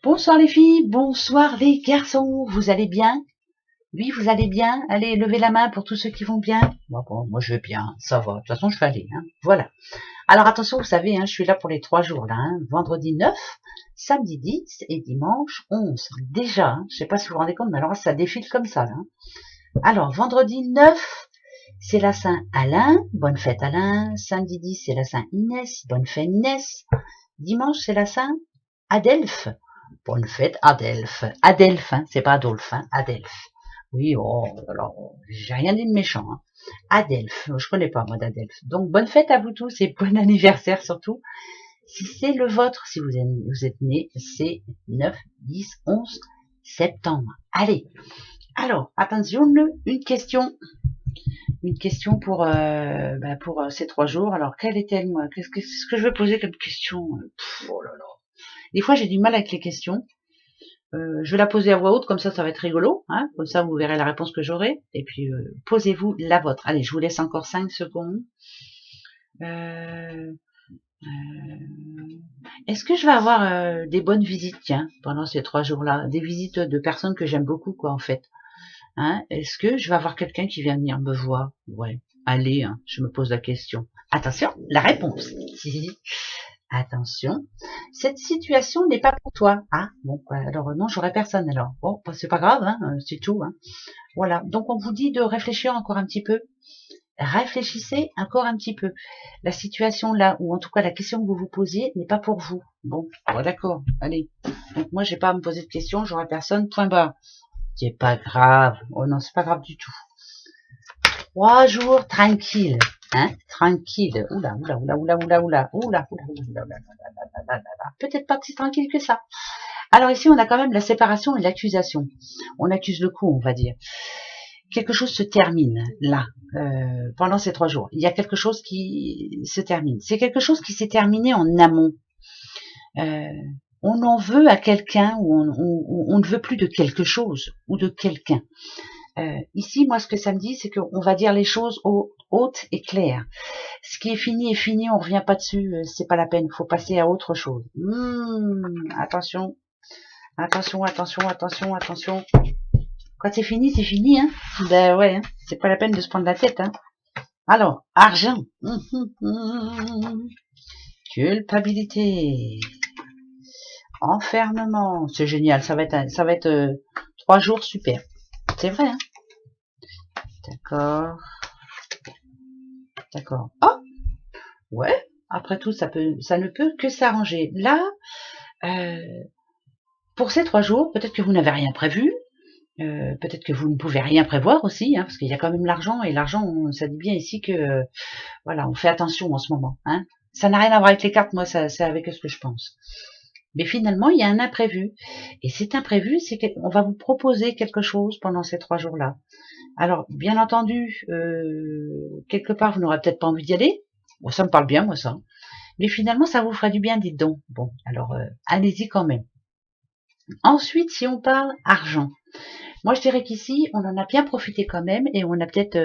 Bonsoir les filles, bonsoir les garçons, vous allez bien? Oui, vous allez bien? Allez, levez la main pour tous ceux qui vont bien. Moi je vais bien, ça va, de toute façon je vais aller, hein. Voilà. Alors attention, vous savez, hein, je suis là pour les 3 jours là, hein. Vendredi 9, samedi 10 et dimanche 11. Déjà, hein, je sais pas si vous vous rendez compte, mais alors ça défile comme ça là, hein. Alors, vendredi 9, c'est la Saint-Alain, bonne fête Alain. Samedi 10, c'est la Saint-Inès, bonne fête Inès. Dimanche, c'est la Saint-Adelphe. Bonne fête, Adelphe. Adelphe, hein, c'est pas Adolphe, hein, Adelphe. Oui, oh, alors, j'ai rien dit de méchant, hein. Adelphe, je connais pas, moi, d'Adelphe. Donc, bonne fête à vous tous et bon anniversaire surtout. Si c'est le vôtre, si vous êtes né, c'est 9, 10, 11 septembre. Allez. Alors, attention, une question. Une question pour ces 3 jours. Alors, quelle est-elle, moi? Qu'est-ce que je vais poser comme question? Oh là là. Des fois, j'ai du mal avec les questions. Je vais la poser à voix haute, comme ça va être rigolo, hein, comme ça vous verrez la réponse que j'aurai, et puis posez-vous la vôtre. Allez, je vous laisse encore 5 secondes. Euh, Est-ce que je vais avoir des bonnes visites, tiens, pendant ces 3 jours-là, des visites de personnes que j'aime beaucoup, quoi, en fait, hein? Est-ce que je vais avoir quelqu'un qui vient venir me voir? Ouais, allez, hein, je me pose la question. Attention, la réponse. Attention, cette situation n'est pas pour toi. Ah, bon, alors non, j'aurai personne alors. Bon, c'est pas grave, hein, c'est tout, hein. Voilà, donc on vous dit de réfléchir encore un petit peu. Réfléchissez encore un petit peu. La situation là, ou en tout cas la question que vous vous posiez, n'est pas pour vous. Bon, d'accord, allez. Donc moi, j'ai pas à me poser de questions, j'aurai personne, point barre. C'est pas grave. Oh non, c'est pas grave du tout. 3 jours tranquille, hein, tranquille. Oula, oula, oula, oula, oula, oula, oula, oula, oula, peut-être pas si tranquille que ça. Alors ici, on a quand même la séparation et l'accusation. On accuse le coup, on va dire. Quelque chose se termine là, pendant ces 3 jours. Il y a quelque chose qui se termine. C'est quelque chose qui s'est terminé en amont. On en veut à quelqu'un ou on ne veut plus de quelque chose ou de quelqu'un. Ici, moi, ce que ça me dit, c'est qu'on va dire les choses hautes et claires. Ce qui est fini, on revient pas dessus, c'est pas la peine, faut passer à autre chose. Attention, attention, attention, attention, attention. Quand c'est fini, hein. Ben ouais, hein. C'est pas la peine de se prendre la tête, hein. Alors, argent. Culpabilité. Enfermement. C'est génial, ça va être 3 jours super. C'est vrai, hein. D'accord. D'accord. Oh, ouais. Après tout, ça ne peut que s'arranger. Là, pour ces 3 jours, peut-être que vous n'avez rien prévu. Peut-être que vous ne pouvez rien prévoir aussi, hein, parce qu'il y a quand même l'argent, et l'argent, ça dit bien ici que voilà, on fait attention en ce moment, hein. Ça n'a rien à voir avec les cartes, moi, c'est avec ce que je pense. Mais finalement, il y a un imprévu. Et cet imprévu, c'est qu'on va vous proposer quelque chose pendant ces 3 jours-là. Alors, bien entendu, quelque part, vous n'aurez peut-être pas envie d'y aller. Bon, ça me parle bien, moi, ça. Mais finalement, ça vous ferait du bien, dites donc. Bon, alors, allez-y quand même. Ensuite, si on parle argent. Moi, je dirais qu'ici, on en a bien profité quand même, et on a peut-être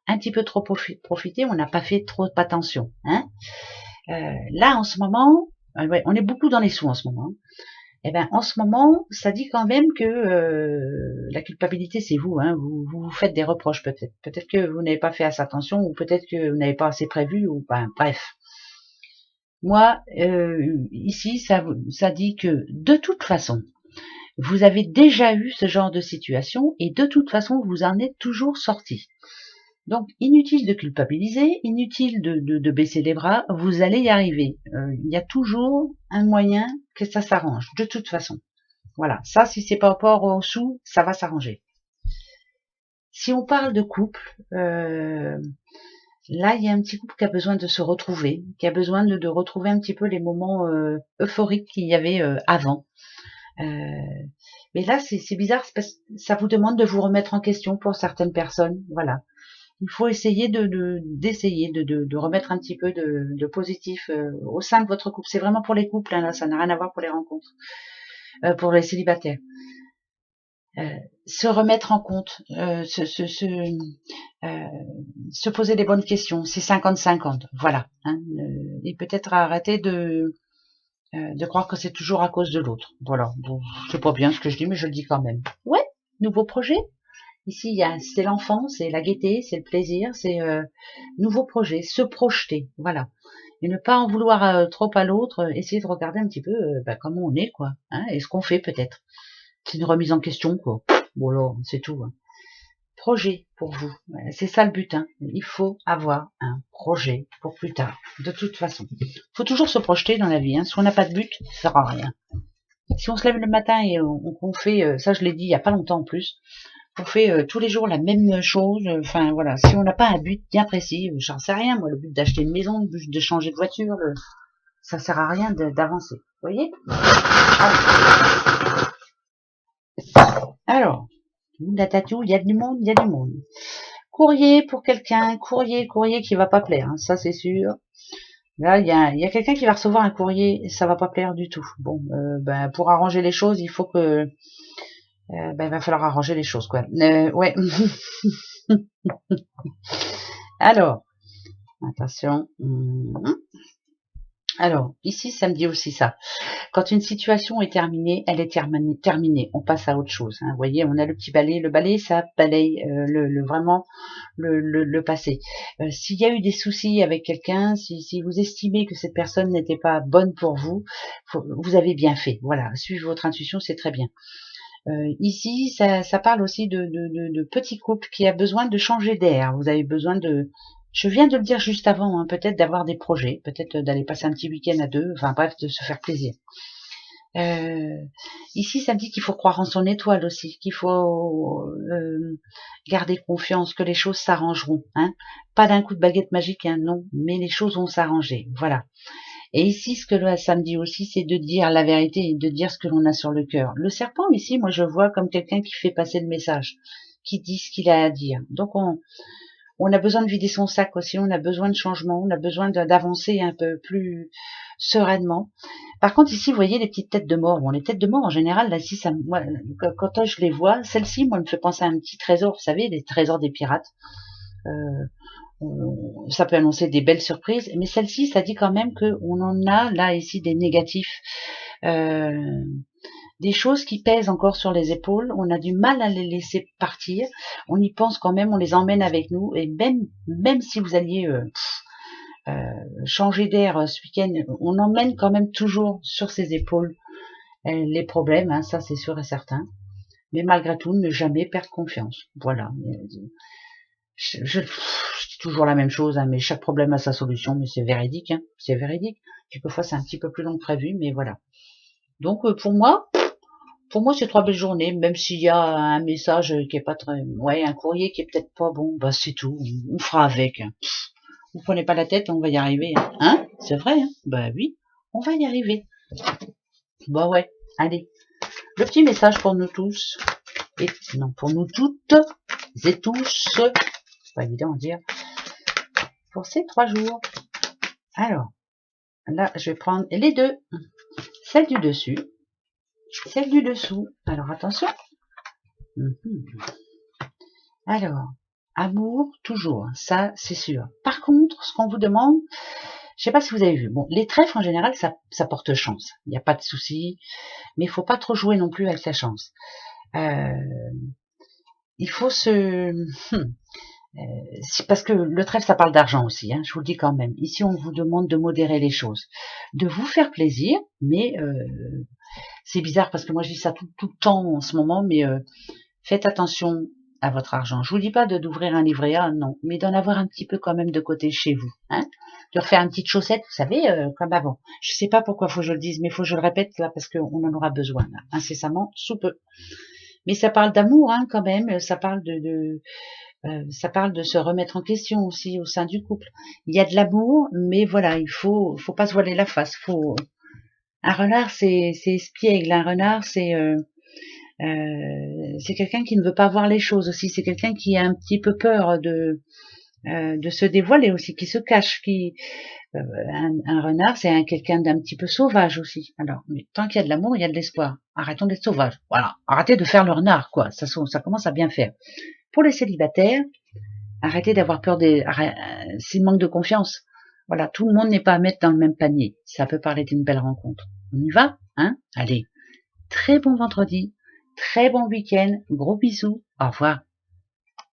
un petit peu trop profité, on n'a pas fait trop attention, hein. Là, en ce moment, ouais, on est beaucoup dans les sous en ce moment. Et ben, en ce moment, ça dit quand même que la culpabilité, c'est vous, hein. Vous faites des reproches peut-être. Peut-être que vous n'avez pas fait assez attention, ou peut-être que vous n'avez pas assez prévu, ou ben, bref. Moi, ici, ça dit que de toute façon, vous avez déjà eu ce genre de situation et de toute façon, vous en êtes toujours sorti. Donc, inutile de culpabiliser, inutile de baisser les bras, vous allez y arriver. Il y a toujours un moyen que ça s'arrange, de toute façon. Voilà, ça, si c'est par rapport aux sous, ça va s'arranger. Si on parle de couple, là, il y a un petit couple qui a besoin de se retrouver, qui a besoin de retrouver un petit peu les moments euphoriques qu'il y avait avant. Mais là, c'est bizarre, parce que ça vous demande de vous remettre en question pour certaines personnes. Voilà. Il faut essayer d'essayer de remettre un petit peu de positif au sein de votre couple. C'est vraiment pour les couples, hein, là, ça n'a rien à voir pour les rencontres, pour les célibataires. Se remettre en compte, se poser les bonnes questions, c'est 50-50, voilà. Hein, et peut-être arrêter de croire que c'est toujours à cause de l'autre. Voilà, bon, c'est pas bien ce que je dis, mais je le dis quand même. Ouais, nouveau projet. Ici, c'est l'enfant, c'est la gaieté, c'est le plaisir, c'est nouveau projet, se projeter, voilà. Et ne pas en vouloir trop à l'autre, essayer de regarder un petit peu comment on est, quoi, hein, et ce qu'on fait peut-être. C'est une remise en question, quoi. Voilà, c'est tout. Hein. Projet pour vous, c'est ça le but. Hein. Il faut avoir un projet pour plus tard, de toute façon. Il faut toujours se projeter dans la vie. Hein. Si on n'a pas de but, ça sert à rien. Si on se lève le matin et on fait, ça je l'ai dit il y a pas longtemps en plus, on fait tous les jours la même chose. Enfin voilà, si on n'a pas un but bien précis, j'en sais rien. Moi, le but d'acheter une maison, le but de changer de voiture, ça sert à rien d'avancer. Vous voyez? Alors, la tatou, il y a du monde, il y a du monde. Courrier pour quelqu'un, courrier qui va pas plaire, hein, ça c'est sûr. Là, il y a quelqu'un qui va recevoir un courrier et ça va pas plaire du tout. Bon, pour arranger les choses, il faut que, il va falloir arranger les choses, quoi. Ouais. Alors, attention. Alors, ici, ça me dit aussi ça. Quand une situation est terminée, elle est terminée. On passe à autre chose. Hein. Vous voyez, on a le petit balai. Le balai, ça balaye vraiment le passé. S'il y a eu des soucis avec quelqu'un, si vous estimez que cette personne n'était pas bonne pour vous, vous avez bien fait. Voilà, suivre votre intuition, c'est très bien. Ici, ça parle aussi de petits couples qui a besoin de changer d'air. Vous avez besoin de... Je viens de le dire juste avant, hein, peut-être d'avoir des projets, peut-être d'aller passer un petit week-end à deux, enfin bref, de se faire plaisir. Ici, ça me dit qu'il faut croire en son étoile aussi, qu'il faut garder confiance, que les choses s'arrangeront. Hein. Pas d'un coup de baguette magique, hein, non, mais les choses vont s'arranger. Voilà. Et ici, ce que ça me dit aussi, c'est de dire la vérité et de dire ce que l'on a sur le cœur. Le serpent, ici, moi, je vois comme quelqu'un qui fait passer le message, qui dit ce qu'il a à dire. Donc, on a besoin de vider son sac aussi, on a besoin de changement, on a besoin d'avancer un peu plus sereinement. Par contre, ici, vous voyez les petites têtes de mort. Bon, les têtes de mort, en général, là, ici, moi, quand je les vois, celle-ci, moi, me fait penser à un petit trésor, vous savez, les trésors des pirates. Ça peut annoncer des belles surprises, mais celle-ci, ça dit quand même qu'on en a, là, ici, des négatifs. Des choses qui pèsent encore sur les épaules, on a du mal à les laisser partir, on y pense quand même, on les emmène avec nous, et même si vous alliez changer d'air ce week-end, on emmène quand même toujours sur ses épaules les problèmes, hein, ça c'est sûr et certain, mais malgré tout, ne jamais perdre confiance, voilà. Je dis toujours la même chose, hein, mais chaque problème a sa solution, mais c'est véridique, hein, c'est véridique, quelquefois c'est un petit peu plus long que prévu, mais voilà. Donc pour moi, c'est 3 belles journées, même s'il y a un message qui est pas très, ouais, un courrier qui est peut-être pas bon, bah c'est tout, on fera avec. Vous prenez pas la tête, on va y arriver, hein, c'est vrai, hein, bah oui, on va y arriver. Bah ouais, allez, le petit message pour nous tous, et non, pour nous toutes et tous, c'est pas évident à dire, pour ces 3 jours. Alors, là, je vais prendre les deux, celle du dessus, celle du dessous. Alors attention. Alors, amour, toujours, ça c'est sûr. Par contre, ce qu'on vous demande, je sais pas si vous avez vu, bon, les trèfles en général, ça porte chance, il n'y a pas de souci, mais il faut pas trop jouer non plus avec la chance. Il faut parce que le trèfle, ça parle d'argent aussi, hein, je vous le dis quand même. Ici, on vous demande de modérer les choses, de vous faire plaisir, mais c'est bizarre parce que moi je dis ça tout le temps en ce moment, mais faites attention à votre argent. Je vous dis pas d'ouvrir un livret A, non, mais d'en avoir un petit peu quand même de côté chez vous, hein, de refaire une petite chaussette, vous savez, comme avant. Je sais pas pourquoi faut que je le dise, mais faut que je le répète là parce qu'on en aura besoin là, incessamment, sous peu. Mais ça parle d'amour, hein, quand même. Ça parle ça parle de se remettre en question aussi au sein du couple. Il y a de l'amour, mais voilà, il faut pas se voiler la face. Un renard, c'est espiègle. Un renard, c'est quelqu'un qui ne veut pas voir les choses aussi. C'est quelqu'un qui a un petit peu peur de se dévoiler aussi, qui se cache. Un renard, c'est quelqu'un d'un petit peu sauvage aussi. Alors, mais tant qu'il y a de l'amour, il y a de l'espoir. Arrêtons d'être sauvages. Voilà. Arrêtez de faire le renard, quoi. Ça commence à bien faire. Pour les célibataires, arrêtez d'avoir peur c'est le manque de confiance. Voilà. Tout le monde n'est pas à mettre dans le même panier. Ça peut parler d'une belle rencontre. On y va, hein? Allez, très bon vendredi, très bon week-end, gros bisous, au revoir.